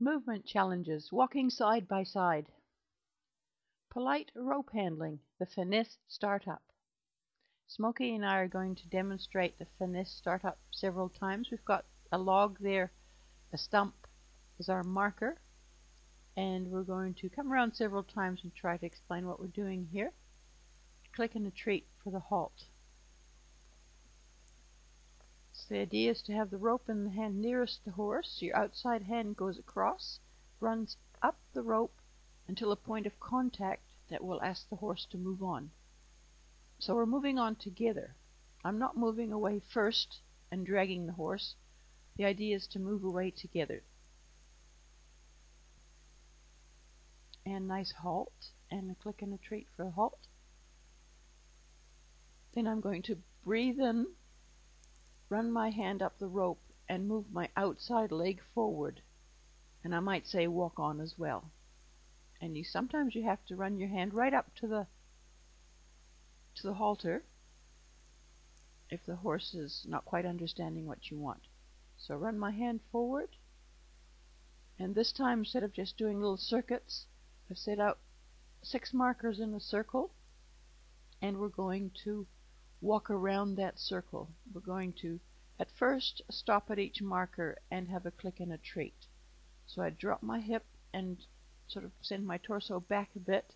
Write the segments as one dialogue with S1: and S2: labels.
S1: Movement challenges, walking side by side. Polite rope handling, the Finesse startup. Smokey and I are going to demonstrate the Finesse startup several times. We've got a log there, a stump is our marker, and we're going to come around several times and try to explain what we're doing here. Click and retreat for the halt. So the idea is to have the rope in the hand nearest the horse. Your outside hand goes across, runs up the rope until a point of contact that will ask the horse to move on. So we're moving on together. I'm not moving away first and dragging the horse. The idea is to move away together. And nice halt, and a click and retreat for a halt. Then I'm going to breathe in, run my hand up the rope, and move my outside leg forward. And I might say walk on as well. And sometimes you have to run your hand right up to the halter if the horse is not quite understanding what you want. So run my hand forward, and this time instead of just doing little circuits, I've set out 6 markers in a circle, and we're going to walk around that circle. We're going to at first stop at each marker and have a click and a retreat. So I drop my hip and sort of send my torso back a bit,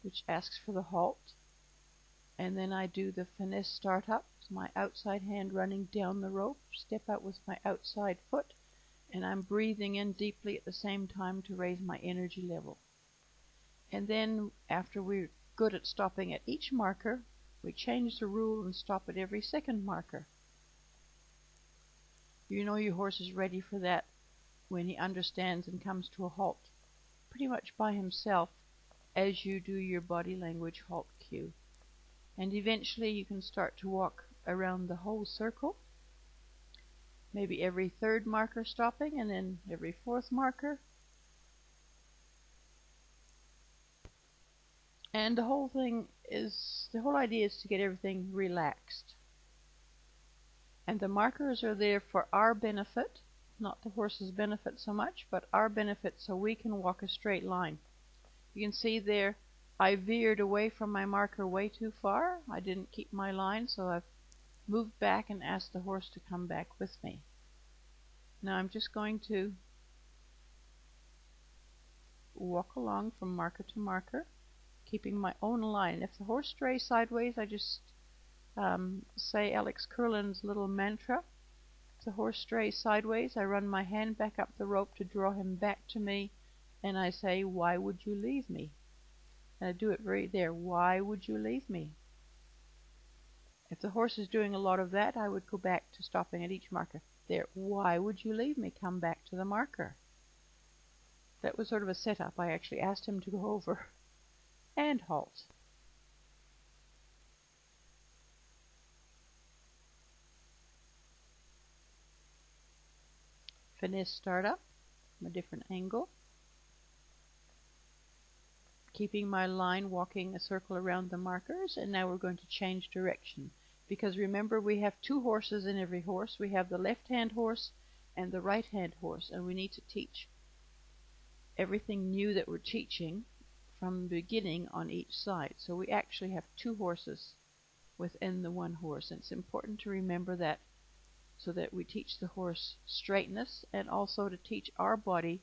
S1: which asks for the halt. And then I do the Finesse startup, my outside hand running down the rope, step out with my outside foot, and I'm breathing in deeply at the same time to raise my energy level. And then after we're good at stopping at each marker, we change the rule and stop at every second marker. You know your horse is ready for that when he understands and comes to a halt pretty much by himself as you do your body language halt cue. And eventually you can start to walk around the whole circle, maybe every 3rd marker stopping, and then every 4th marker. And the whole idea is to get everything relaxed. And the markers are there for our benefit, not the horse's benefit so much, but our benefit so we can walk a straight line. You can see there I veered away from my marker way too far. I didn't keep my line, so I've moved back and asked the horse to come back with me. Now I'm just going to walk along from marker to marker, keeping my own line. If the horse strays sideways, I just say Alex Kurland's little mantra. If the horse strays sideways, I run my hand back up the rope to draw him back to me, and I say, "Why would you leave me?" And I do it right there. Why would you leave me? If the horse is doing a lot of that, I would go back to stopping at each marker. There. Why would you leave me? Come back to the marker. That was sort of a setup. I actually asked him to go over. And halt. Finesse startup from a different angle. Keeping my line, walking a circle around the markers, and now we're going to change direction. Because remember, we have 2 horses in every horse. We have the left-hand horse and the right-hand horse, and we need to teach everything new that we're teaching from the beginning on each side. So we actually have 2 horses within the 1 horse, and it's important to remember that so that we teach the horse straightness and also to teach our body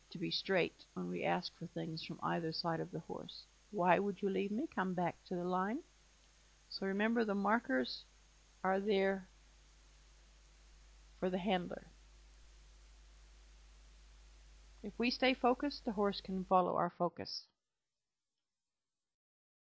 S1: to be straight when we ask for things from either side of the horse. Why would you leave me? Come back to the line. So remember, the markers are there for the handler. If we stay focused, the horse can follow our focus.